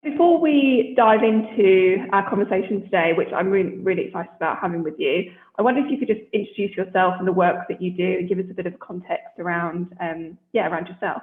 before we dive into our conversation today, which I'm really, really excited about having with you, I wonder if you could just introduce yourself and the work that you do and give us a bit of context around, around yourself.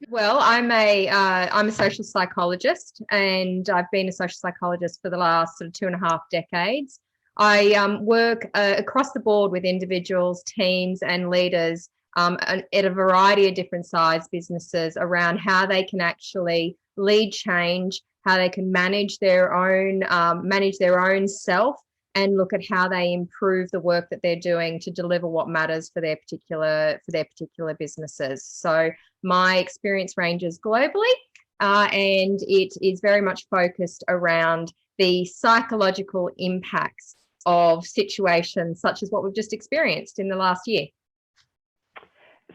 Well, I'm a social psychologist, and I've been a social psychologist for the last sort of 2.5 decades. I work across the board with individuals, teams, and leaders at a variety of different size businesses around how they can actually lead change, how they can manage their own self, and look at how they improve the work that they're doing to deliver what matters for their particular businesses. So my experience ranges globally, and it is very much focused around the psychological impacts of situations such as what we've just experienced in the last year.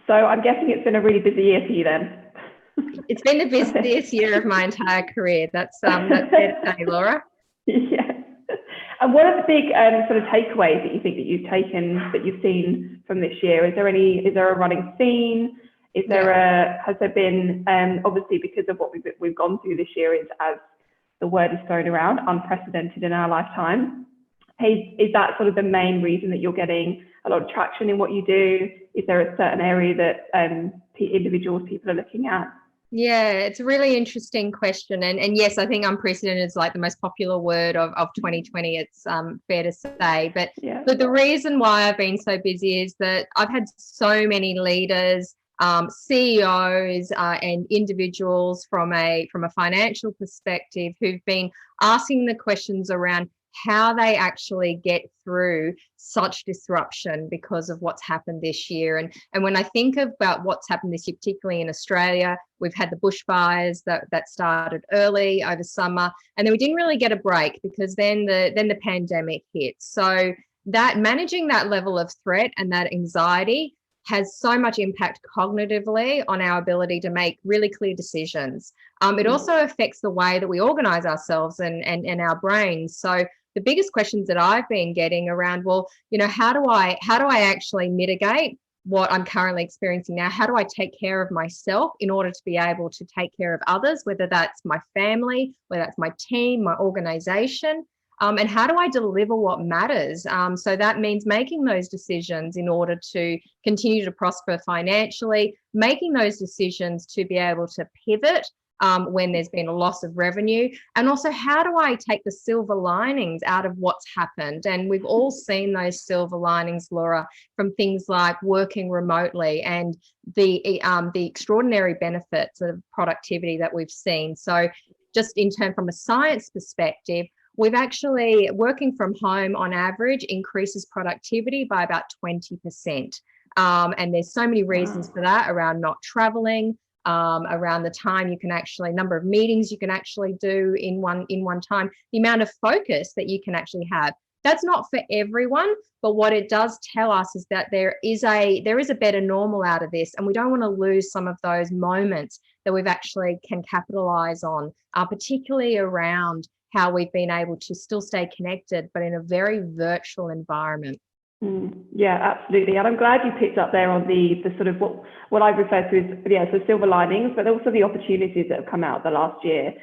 So I'm guessing it's been a really busy year for you then. It's been the busiest year of my entire career. That's fair to say, Laura. Yeah. And what are the big sort of takeaways that you think that you've seen from this year? Is there a running theme? Has there been, obviously because of what we've gone through this year, is, as the word is thrown around, unprecedented in our lifetime. Is that sort of the main reason that you're getting a lot of traction in what you do? Is there a certain area that people are looking at? Yeah, it's a really interesting question. And yes, I think unprecedented is like the most popular word of 2020, it's fair to say. But the reason why I've been so busy is that I've had so many leaders, CEOs and individuals from a financial perspective who've been asking the questions around how they actually get through such disruption because of what's happened this year. And when I think about what's happened this year, particularly in Australia, we've had the bushfires that started early over summer, and then we didn't really get a break because then the pandemic hit. So that managing that level of threat and that anxiety has so much impact cognitively on our ability to make really clear decisions. It also affects the way that we organize ourselves and our brains. So the biggest questions that I've been getting around, well, how do I actually mitigate what I'm currently experiencing now? How do I take care of myself in order to be able to take care of others, whether that's my family, whether that's my team, my organization? And how do I deliver what matters? So that means making those decisions in order to continue to prosper financially, making those decisions to be able to pivot when there's been a loss of revenue, and also how do I take the silver linings out of what's happened? And we've all seen those silver linings, Laura, from things like working remotely and the extraordinary benefits of productivity that we've seen. So just in turn, from a science perspective, we've actually, working from home on average increases productivity by about 20%. And there's so many reasons for that, around not traveling, around the time you can actually, number of meetings you can actually do in one time, the amount of focus that you can actually have. That's not for everyone, but what it does tell us is that there is a better normal out of this, and we don't want to lose some of those moments that we've actually can capitalize on, particularly around how we've been able to still stay connected, but in a very virtual environment. Yeah, absolutely. And I'm glad you picked up there on the sort of what I refer to as so silver linings, but also the opportunities that have come out the last year.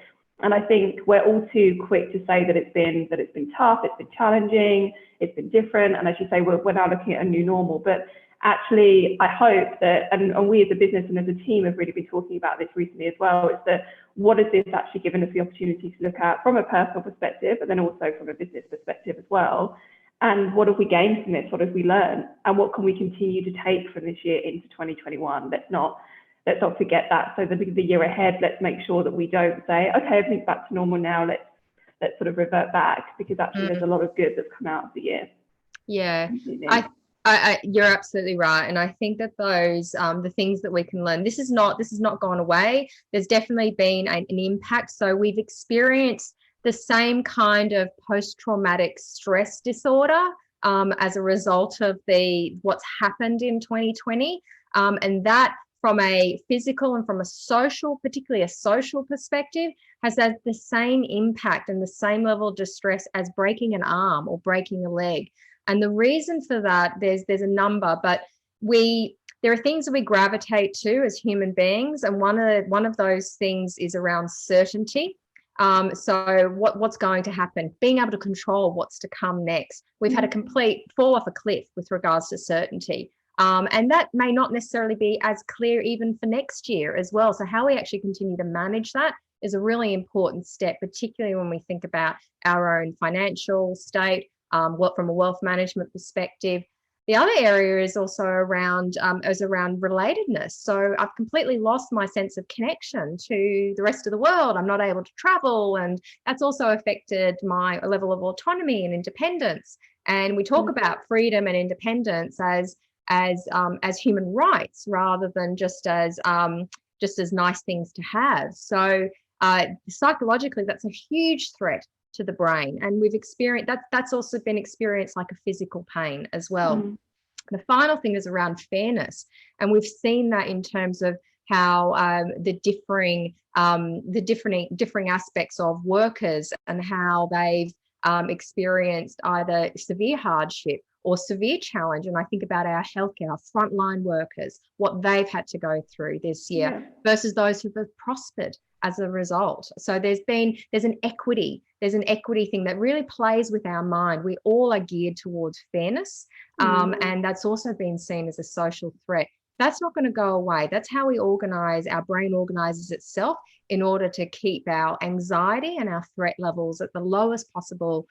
And I think we're all too quick to say that it's been tough, it's been challenging, it's been different. And as you say, we're now looking at a new normal. But actually, I hope that, and we as a business and as a team have really been talking about this recently as well, is that what has this actually given us the opportunity to look at from a personal perspective, but then also from a business perspective as well. And what have we gained from this? What have we learned? And what can we continue to take from this year into 2021? Let's not forget that. So the year ahead, let's make sure that we don't say, okay, everything's back to normal now, let's sort of revert back, because actually there's a lot of good that's come out of the year. Yeah, you're absolutely right. And I think that those, the things that we can learn, this is not gone away. There's definitely been an impact. So we've experienced the same kind of post-traumatic stress disorder as a result of what's happened in 2020. And that, from a physical and from a social, particularly a social perspective, has had the same impact and the same level of distress as breaking an arm or breaking a leg. And the reason for that, there's a number, but there are things that we gravitate to as human beings, and one of those things is around certainty. So what's going to happen? Being able to control what's to come next. We've had a complete fall off a cliff with regards to certainty. And that may not necessarily be as clear even for next year as well. So how we actually continue to manage that is a really important step, particularly when we think about our own financial state, from a wealth management perspective. The other area is also around relatedness. So I've completely lost my sense of connection to the rest of the world. I'm not able to travel, and that's also affected my level of autonomy and independence. And we talk about freedom and independence as human rights rather than just as nice things to have. So psychologically, that's a huge threat to the brain, and we've experienced that's also been experienced like a physical pain as well. The final thing is around fairness, and we've seen that in terms of how the differing aspects of workers and how they've experienced either severe hardship or severe challenge. And I think about our healthcare, our frontline workers, what they've had to go through this year versus those who have prospered as a result. So there's an equity thing that really plays with our mind. We all are geared towards fairness, and that's also been seen as a social threat. That's not going to go away. That's how we organize. Our brain organizes itself in order to keep our anxiety and our threat levels at the lowest possible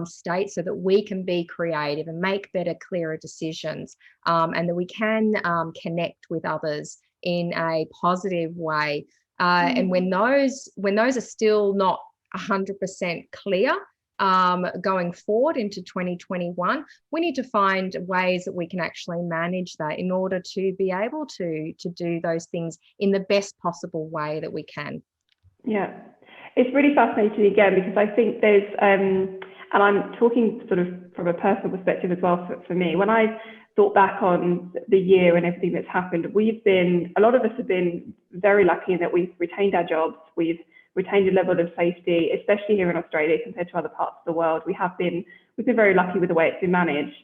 state, so that we can be creative and make better, clearer decisions, and that we can connect with others in a positive way. And when those are still not 100% clear, going forward into 2021, we need to find ways that we can actually manage that in order to be able to do those things in the best possible way that we can. Yeah, it's really fascinating again, because I think there's, and I'm talking sort of from a personal perspective as well for me, when I thought back on the year and everything that's happened, a lot of us have been very lucky in that we've retained our jobs, we've retained a level of safety, especially here in Australia compared to other parts of the world. We've been very lucky with the way it's been managed.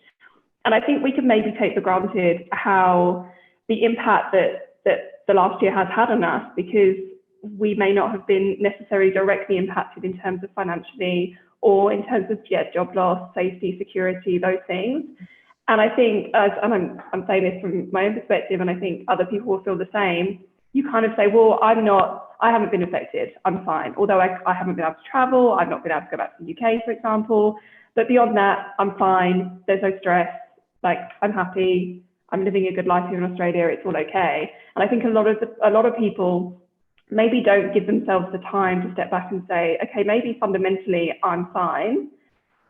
And I think we can maybe take for granted how the impact that the last year has had on us, because we may not have been necessarily directly impacted in terms of financially or in terms of job loss, safety, security, those things. And I think, and I'm saying this from my own perspective, and I think other people will feel the same, you kind of say, well, I haven't been affected, I'm fine. Although I haven't been able to travel, I've not been able to go back to the UK, for example. But beyond that, I'm fine, there's no stress, like I'm happy, I'm living a good life here in Australia, it's all okay. And I think a lot of people maybe don't give themselves the time to step back and say, okay, maybe fundamentally I'm fine,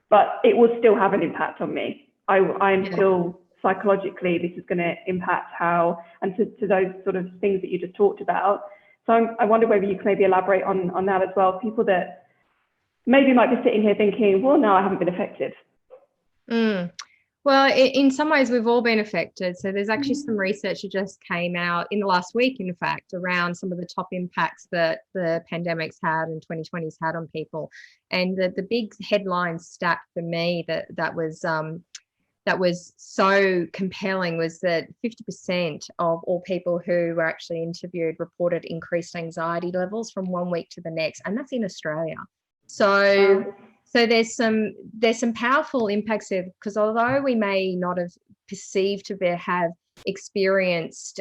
but it will still have an impact on me. I'm still psychologically, this is going to impact how, and to those sort of things that you just talked about. So I wonder whether you can maybe elaborate on that as well. People that maybe might be sitting here thinking, well, no, I haven't been affected. Well, in some ways, we've all been affected. So there's actually some research that just came out in the last week, in fact, around some of the top impacts that the pandemic's had and 2020's had on people. And the big headline stat for me that was so compelling was that 50% of all people who were actually interviewed reported increased anxiety levels from 1 week to the next, and that's in Australia. So there's some powerful impacts there, because although we may not have perceived to have experienced,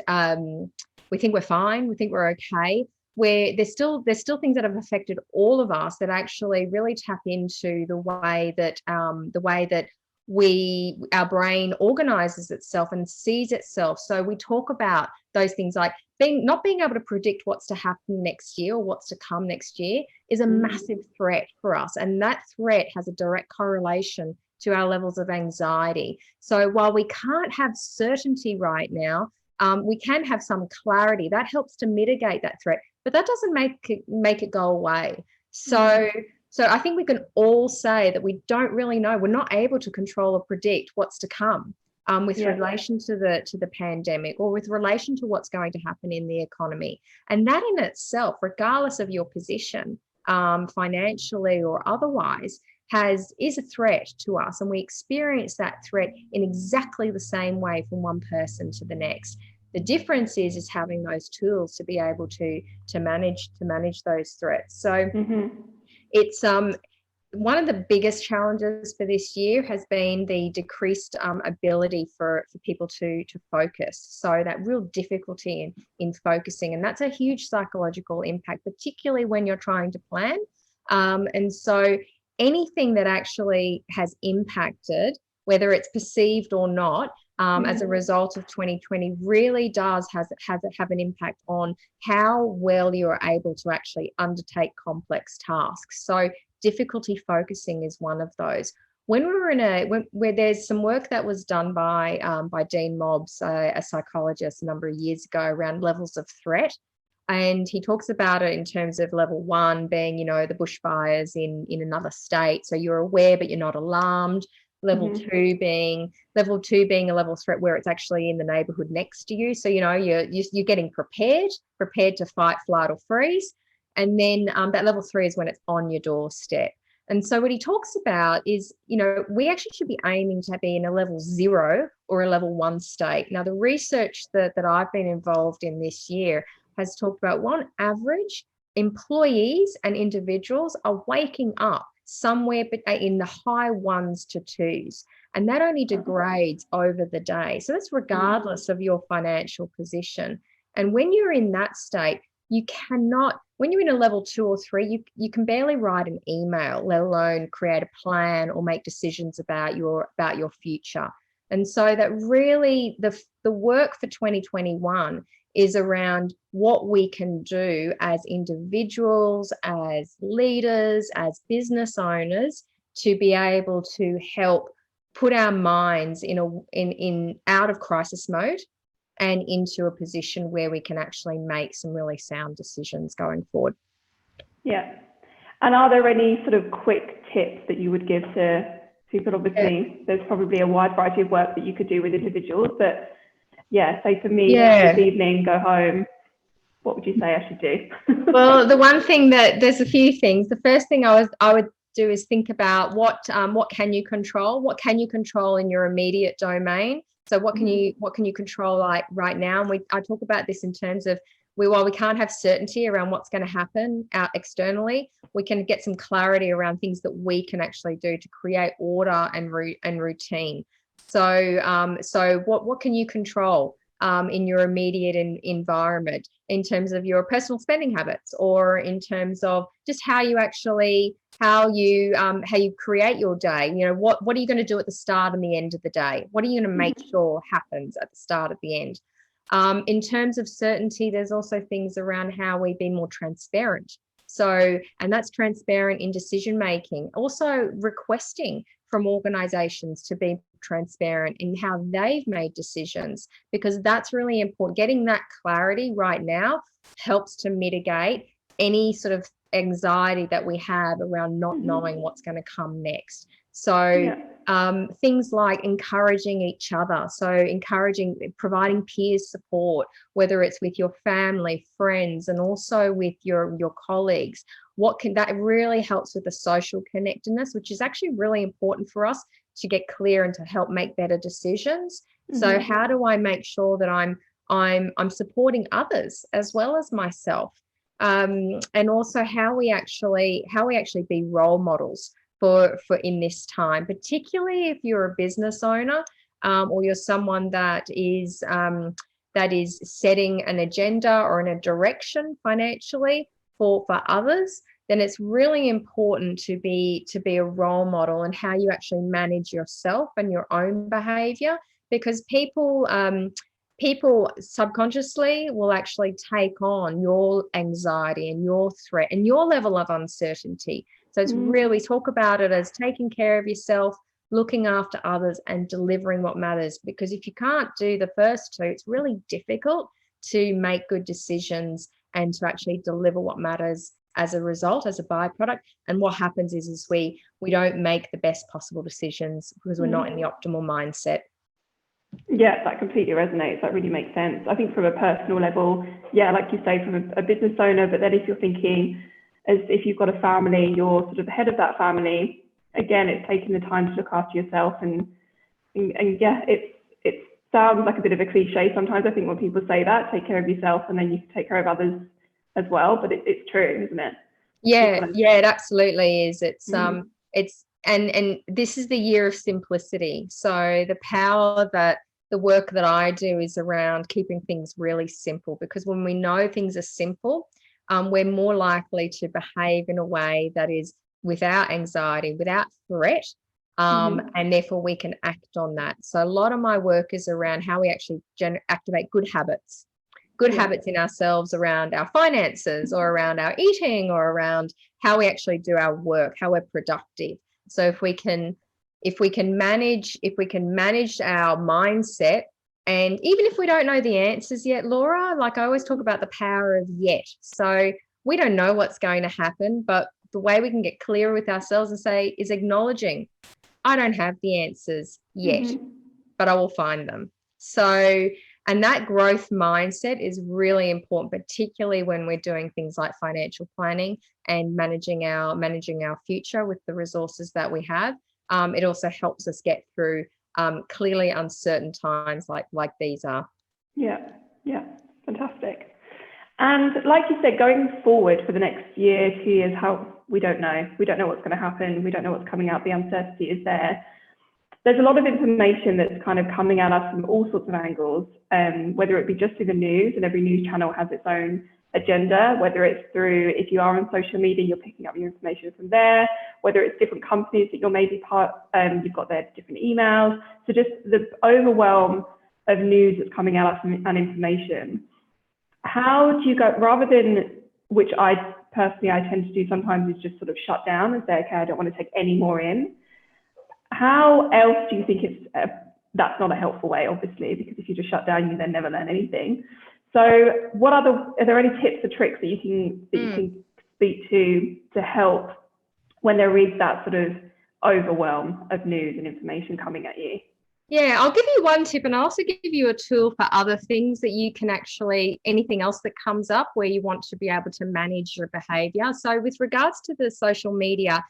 we think we're fine, we think we're okay, where there's still things that have affected all of us that actually really tap into the way that our brain organizes itself and sees itself. So we talk about those things like not being able to predict what's to happen next year or what's to come next year is a massive threat for us. And that threat has a direct correlation to our levels of anxiety. So while we can't have certainty right now, we can have some clarity. That helps to mitigate that threat, but that doesn't make it go away. So I think we can all say that we don't really know. We're not able to control or predict what's to come with relation to the pandemic, or with relation to what's going to happen in the economy. And that in itself, regardless of your position, financially or otherwise, is a threat to us. And we experience that threat in exactly the same way from one person to the next. The difference is having those tools to be able to manage those threats. So it's one of the biggest challenges for this year has been the decreased ability for people to focus. So that real difficulty in focusing, and that's a huge psychological impact, particularly when you're trying to plan. And so anything that actually has impacted, whether it's perceived or not, as a result of 2020 really does have an impact on how well you're able to actually undertake complex tasks. So difficulty focusing is one of those. When we were where there's some work that was done by Dean Mobbs, a psychologist, a number of years ago around levels of threat. And he talks about it in terms of level 1 being, the bushfires in another state. So you're aware, but you're not alarmed. Level 2 being a level of threat where it's actually in the neighborhood next to you. So, you're getting prepared to fight, flight, or freeze. And then that level 3 is when it's on your doorstep. And so what he talks about is, we actually should be aiming to be in a level 0 or a level 1 state. Now, the research that I've been involved in this year has talked about, on average, employees and individuals are waking up somewhere in the high 1s to 2s, and that only degrades over the day. So that's regardless of your financial position. And when you're in that state, you cannot, when you're in a level 2 or 3, you can barely write an email, let alone create a plan or make decisions about your future. And so that really the work for 2021 is around what we can do as individuals, as leaders, as business owners, to be able to help put our minds in out of crisis mode and into a position where we can actually make some really sound decisions going forward. Yeah. And are there any sort of quick tips that you would give to people? Obviously, there's probably a wide variety of work that you could do with individuals, but say for me, this evening, go home, what would you say I should do? Well, the one thing there's a few things. The first thing I would do is think about what can you control? What can you control in your immediate domain? So what can you control like right now? And I talk about this in terms of while we can't have certainty around what's going to happen out externally, we can get some clarity around things that we can actually do to create order and routine. So what can you control in your immediate environment in terms of your personal spending habits, or in terms of just how you create your day? What are you going to do at the start and the end of the day? What are you going to make sure happens at the start, at the end? In terms of certainty, there's also things around how we be more transparent. And that's transparent in decision making. Also requesting from organizations to be transparent in how they've made decisions, because that's really important. Getting that clarity right now helps to mitigate any sort of anxiety that we have around not knowing what's going to come next. So things like encouraging each other. So providing peer support, whether it's with your family, friends, and also with your colleagues. That really helps with the social connectedness, which is actually really important for us to get clear and to help make better decisions. So how do I make sure that I'm supporting others as well as myself? And also how we actually be role models for in this time, particularly if you're a business owner or you're someone that is setting an agenda or in a direction financially for others. Then it's really important to be a role model in how you actually manage yourself and your own behavior, because people subconsciously will actually take on your anxiety and your threat and your level of uncertainty. So it's really, talk about it as taking care of yourself, looking after others, and delivering what matters. Because if you can't do the first two, it's really difficult to make good decisions and to actually deliver what matters as a result, as a byproduct. And what happens is we don't make the best possible decisions because we're not in the optimal mindset. Yeah, that completely resonates. That really makes sense. I think from a personal level, like you say, from a business owner, but then if you're thinking as if you've got a family, you're sort of the head of that family, again, it's taking the time to look after yourself. And it sounds like a bit of a cliche sometimes, I think, when people say that, take care of yourself and then you can take care of others as well. But it's true, isn't it? Yeah, it absolutely is. It's Mm-hmm. it's and this is the year of simplicity. So the power that the work that I do is around keeping things really simple, because when we know things are simple, we're more likely to behave in a way that is without anxiety, without threat, and therefore we can act on that. So a lot of my work is around how we actually activate good habits in ourselves around our finances, or around our eating, or around how we actually do our work, how we're productive. So if we can manage our mindset, and even if we don't know the answers yet, Laura, like I always talk about the power of yet. So we don't know what's going to happen, but the way we can get clearer with ourselves and say is acknowledging, I don't have the answers yet, but I will find them. So, and that growth mindset is really important, particularly when we're doing things like financial planning and managing our future with the resources that we have. It also helps us get through clearly uncertain times like these are. Yeah, fantastic. And like you said, going forward for the next year, 2 years, we don't know what's going to happen. We don't know what's coming out. The uncertainty is there. There's a lot of information that's kind of coming at us from all sorts of angles, whether it be just through the news, and every news channel has its own agenda, whether it's through, if you are on social media, you're picking up your information from there, whether it's different companies that you're maybe part, you've got their different emails. So just the overwhelm of news that's coming at us and information. How do you go, rather than, which I personally tend to do sometimes, is just sort of shut down and say, okay, I don't want to take any more in. How else do you think that's not a helpful way, obviously, because if you just shut down, you then never learn anything. So are there any tips or tricks that you can speak to help when there is that sort of overwhelm of news and information coming at you? Yeah, I'll give you one tip, and I'll also give you a tool for other things that you can actually, anything else that comes up where you want to be able to manage your behavior. So with regards to the social media,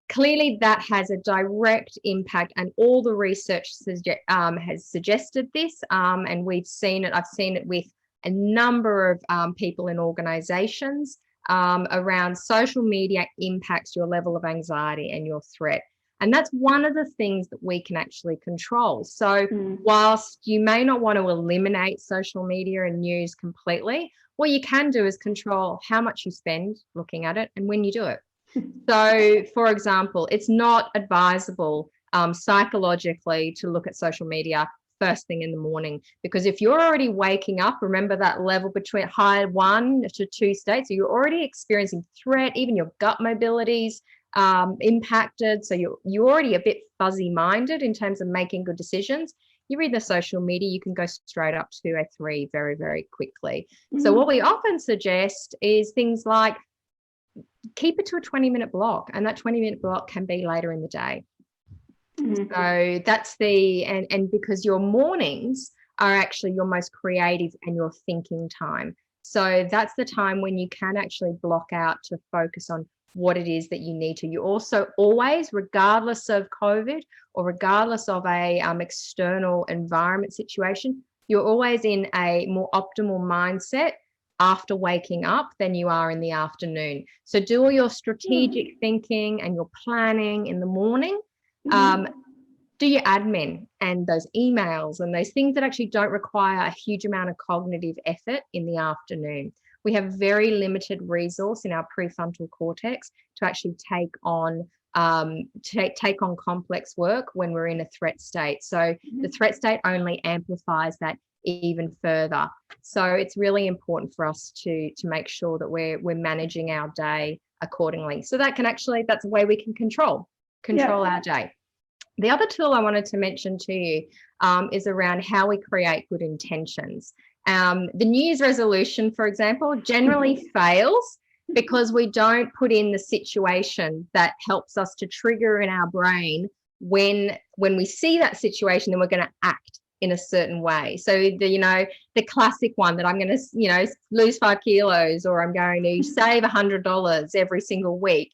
clearly that has a direct impact, and all the research has suggested this, and we've seen it. I've seen it with a number of people in organizations around social media impacts your level of anxiety and your threat. And that's one of the things that we can actually control. So whilst you may not want to eliminate social media and news completely, what you can do is control how much you spend looking at it and when you do it. So, for example, it's not advisable psychologically to look at social media first thing in the morning, because if you're already waking up, remember that level between high 1 to 2 states, so you're already experiencing threat, even your gut mobility's impacted. So you're already a bit fuzzy minded in terms of making good decisions. You read the social media, you can go straight up to a 3 very, very quickly. So what we often suggest is things like keep it to a 20-minute block, and that 20-minute block can be later in the day. So that's and because your mornings are actually your most creative and your thinking time. So that's the time when you can actually block out to focus on what it is that you need to. You also always, regardless of COVID or regardless of a external environment situation, you're always in a more optimal mindset after waking up than you are in the afternoon. So do all your strategic thinking and your planning in the morning. Do your admin and those emails and those things that actually don't require a huge amount of cognitive effort in the afternoon. We have very limited resource in our prefrontal cortex to actually take on complex work when we're in a threat state. So the threat state only amplifies that even further. So it's really important for us to make sure that we're managing our day accordingly. So that's a way we can control our day. The other tool I wanted to mention to you is around how we create good intentions. The New Year's resolution, for example, generally fails because we don't put in the situation that helps us to trigger in our brain when we see that situation, then we're going to act in a certain way. So the classic one that I'm going to lose 5 kilos, or I'm going to save $100 every single week.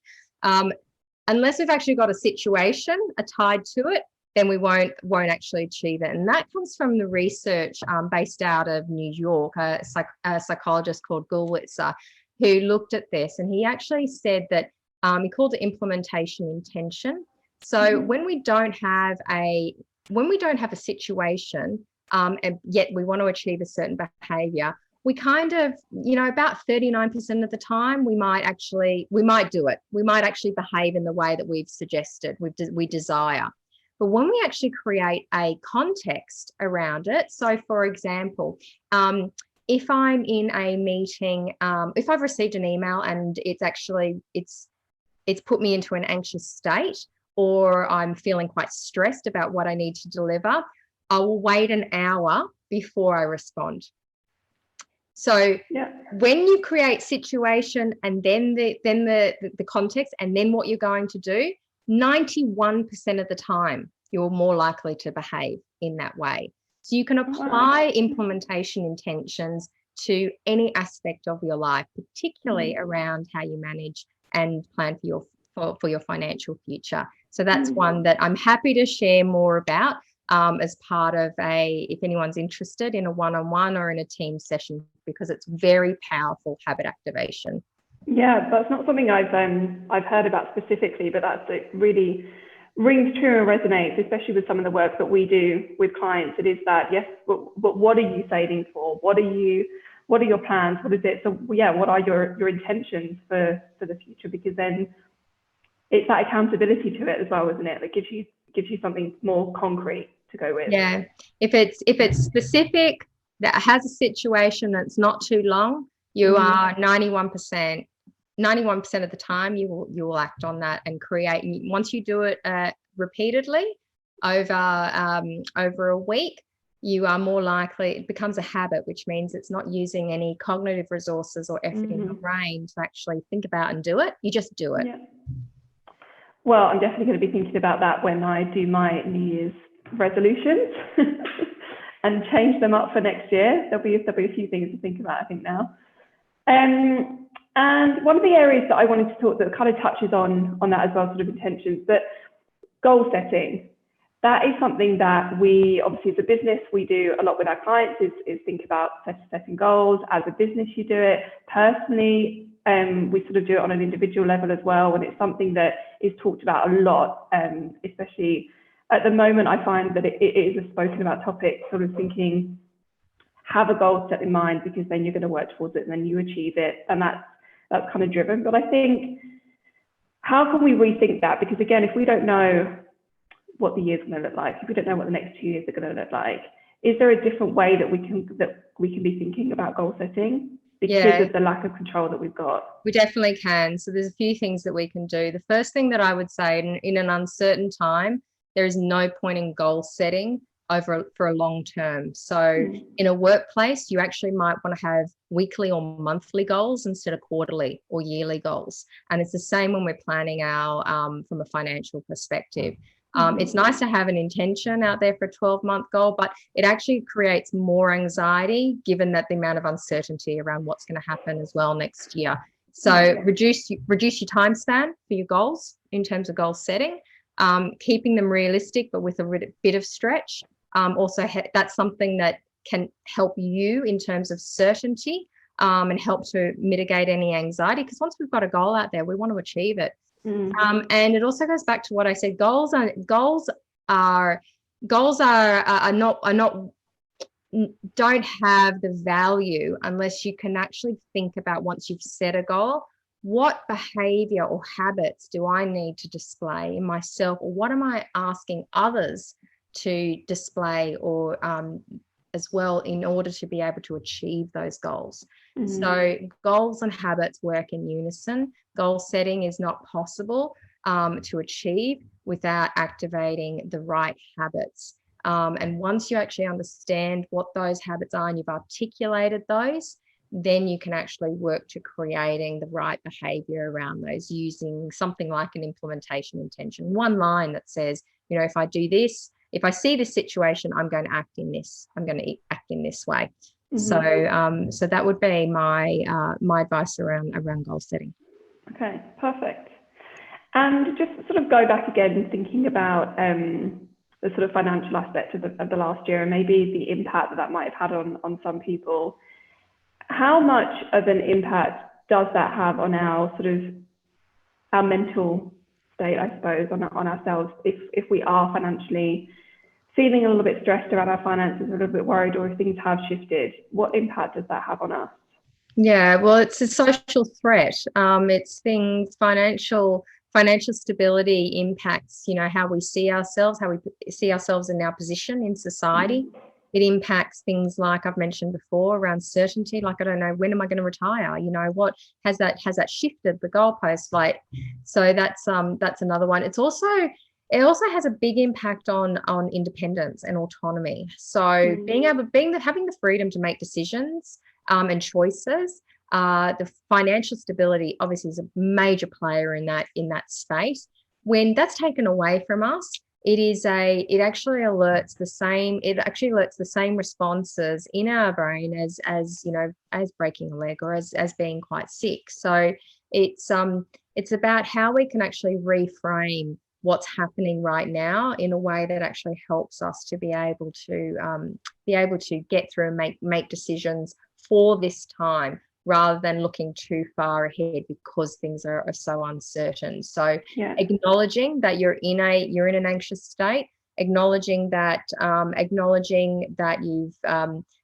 Unless we've actually got a situation tied to it, then we won't actually achieve it. And that comes from the research based out of New York, a psychologist called Gulwitzer, who looked at this, and he actually said that he called it implementation intention. So when we don't have a situation, and yet we want to achieve a certain behavior, we kind of, about 39% of the time, we might do it. We might actually behave in the way that we've suggested, we desire. But when we actually create a context around it, so for example, if I'm in a meeting, if I've received an email and it's put me into an anxious state, or I'm feeling quite stressed about what I need to deliver, I will wait an hour before I respond. So when you create situation and then the context and then what you're going to do, 91% of the time, you're more likely to behave in that way. So you can apply implementation intentions to any aspect of your life, particularly around how you manage and plan for your financial future. So that's one that I'm happy to share more about as part of if anyone's interested in a one-on-one or in a team session, because it's very powerful habit activation. Yeah, that's not something I've heard about specifically, but it really rings true and resonates, especially with some of the work that we do with clients. It is that, yes, but what are you saving for? What are your plans? What is it? So yeah, what are your intentions for the future? Because then it's that accountability to it as well, isn't it? That gives you something more concrete to go with. Yeah, if it's specific, that has a situation that's not too long, you are 91% of the time you will act on that and create. Once you do it repeatedly over a week, you are more likely, it becomes a habit, which means it's not using any cognitive resources or effort in your brain to actually think about and do it. You just do it. Yeah. Well, I'm definitely going to be thinking about that when I do my New Year's resolutions and change them up for next year. There'll be a few things to think about, I think, now. And one of the areas that I wanted to talk that kind of touches on that as well, sort of intentions, but goal setting. That is something that we, obviously as a business, we do a lot with our clients is think about setting goals. As a business, you do it. Personally, we sort of do it on an individual level as well. And it's something that is talked about a lot, especially at the moment. I find that it is a spoken about topic, sort of thinking, have a goal set in mind, because then you're going to work towards it and then you achieve it. And that's kind of driven. But I think, how can we rethink that? Because again, if we don't know what the year's going to look like, if we don't know what the next 2 years are going to look like, is there a different way that we can be thinking about goal setting because of the lack of control that we've got? We definitely can. So there's a few things that we can do. The first thing that I would say, in an uncertain time, there is no point in goal setting for a long term. So in a workplace, you actually might want to have weekly or monthly goals instead of quarterly or yearly goals. And it's the same when we're planning our from a financial perspective. It's nice to have an intention out there for a 12-month goal, but it actually creates more anxiety given that the amount of uncertainty around what's going to happen as well next year. So reduce your time span for your goals in terms of goal setting, keeping them realistic but with a bit of stretch. Also, that's something that can help you in terms of certainty and help to mitigate any anxiety, because once we've got a goal out there, we want to achieve it. And it also goes back to what I said. Goals are not don't have the value unless you can actually think about, once you've set a goal, what behavior or habits do I need to display in myself, or what am I asking others to display or as well in order to be able to achieve those goals. So goals and habits work in unison. Goal setting is not possible to achieve without activating the right habits. And once you actually understand what those habits are and you've articulated those, then you can actually work to creating the right behavior around those using something like an implementation intention. One line that says, if I do this, if I see this situation, I'm going to act in this. I'm going to act in this way. So that would be my my advice around goal setting. Okay, perfect. And just sort of go back again, thinking about the sort of financial aspect of the last year and maybe the impact that might have had on some people. How much of an impact does that have on our sort of our mental state, I suppose, on ourselves, if we are financially feeling a little bit stressed around our finances, a little bit worried, or if things have shifted, what impact does that have on us? Yeah, well, it's a social threat. It's things, financial stability impacts, how we see ourselves, how we see ourselves in our position in society. It impacts things like I've mentioned before around certainty. Like, I don't know, when am I going to retire? What has that shifted the goalpost? Like, so that's another one. It also has a big impact on independence and autonomy. So having the freedom to make decisions and choices. The financial stability obviously is a major player in that space. When that's taken away from us, it actually alerts the same responses in our brain as breaking a leg or as being quite sick. So it's about how we can actually reframe what's happening right now in a way that actually helps us to be able to get through and make decisions for this time, rather than looking too far ahead because things are so uncertain. So acknowledging that you're in an anxious state, acknowledging that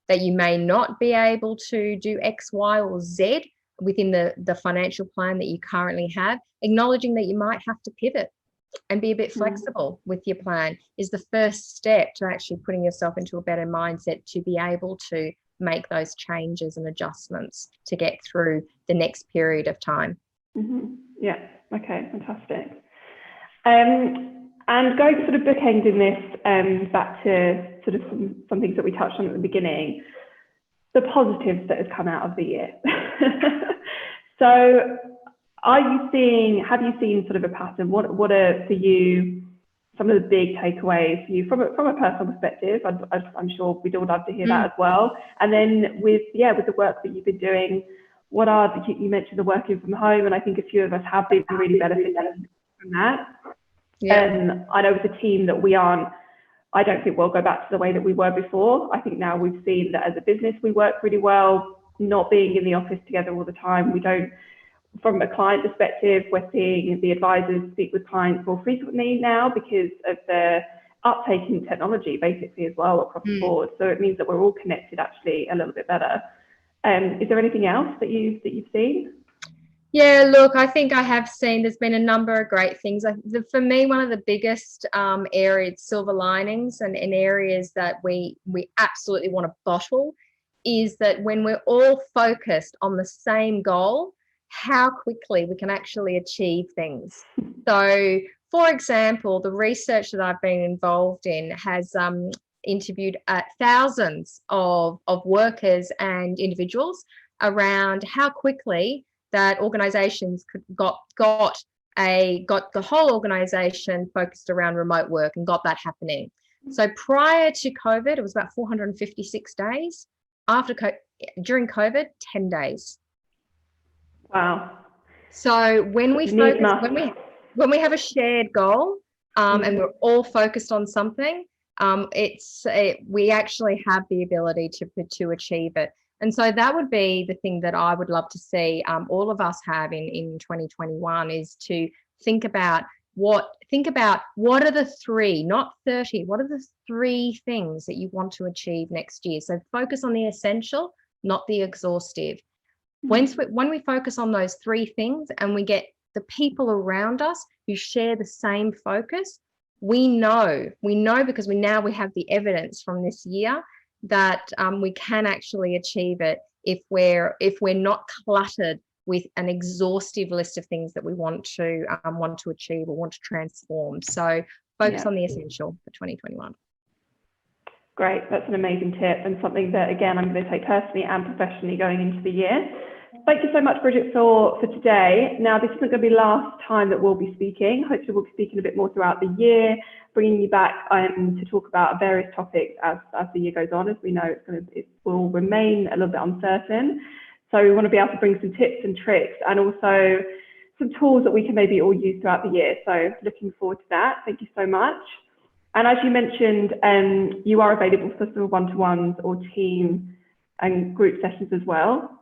you may not be able to do X, Y, or Z within the financial plan that you currently have, acknowledging that you might have to pivot and be a bit flexible with your plan is the first step to actually putting yourself into a better mindset to be able to make those changes and adjustments to get through the next period of time. Yeah, okay, fantastic. And going sort of bookending this back to sort of some things that we touched on at the beginning, the positives that has come out of the year. So have you seen sort of a pattern? What are for you some of the big takeaways for you from a personal perspective? I'm sure we'd all love to hear that as well. And then with the work that you've been doing, you mentioned the working from home, and I think a few of us have been really benefiting from that. I know as a team that I don't think we'll go back to the way that we were before. I think now we've seen that as a business we work really well, not being in the office together all the time. We don't. From a client perspective, we're seeing the advisors speak with clients more frequently now because of the uptake in technology, basically, as well across the board. So it means that we're all connected actually a little bit better. Is there anything else that you've seen? Yeah, look, I think I have seen there's been a number of great things. For me, one of the biggest areas, silver linings, and areas that we absolutely want to bottle is that when we're all focused on the same goal, how quickly we can actually achieve things. So, for example, the research that I've been involved in has interviewed thousands of workers and individuals around how quickly that organizations got the whole organization focused around remote work and got that happening. So prior to COVID, it was about 456 days. During COVID, 10 days. Wow. So when we have a shared goal and we're all focused on something, we actually have the ability to achieve it. And so that would be the thing that I would love to see all of us have in 2021 is to think about what are the 3, not 30, what are the 3 things that you want to achieve next year? So focus on the essential, not the exhaustive. When we focus on those 3 things and we get the people around us who share the same focus, we know because we have the evidence from this year that we can actually achieve it if we're not cluttered with an exhaustive list of things that we want to achieve or want to transform. So focus on the essential for 2021. Great, that's an amazing tip and something that, again, I'm going to take personally and professionally going into the year. Thank you so much, Bridgette, for today. Now, this isn't going to be the last time that we'll be speaking. Hopefully, we'll be speaking a bit more throughout the year, bringing you back to talk about various topics as the year goes on. As we know, it will remain a little bit uncertain. So we want to be able to bring some tips and tricks and also some tools that we can maybe all use throughout the year. So looking forward to that. Thank you so much. And as you mentioned, you are available for some one-to-ones or team and group sessions as well.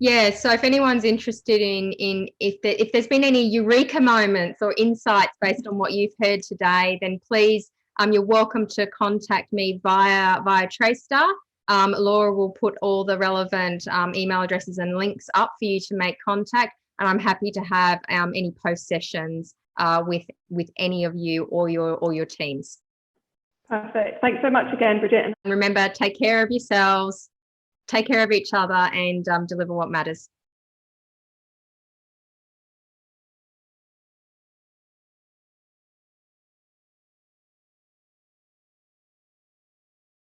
Yeah, so if anyone's interested in if there's been any eureka moments or insights based on what you've heard today, then please, you're welcome to contact me via Treysta. Laura will put all the relevant email addresses and links up for you to make contact, and I'm happy to have any post sessions with any of you or your teams. Perfect. Thanks so much again, Bridgette. And remember, take care of yourselves, take care of each other, and deliver what matters.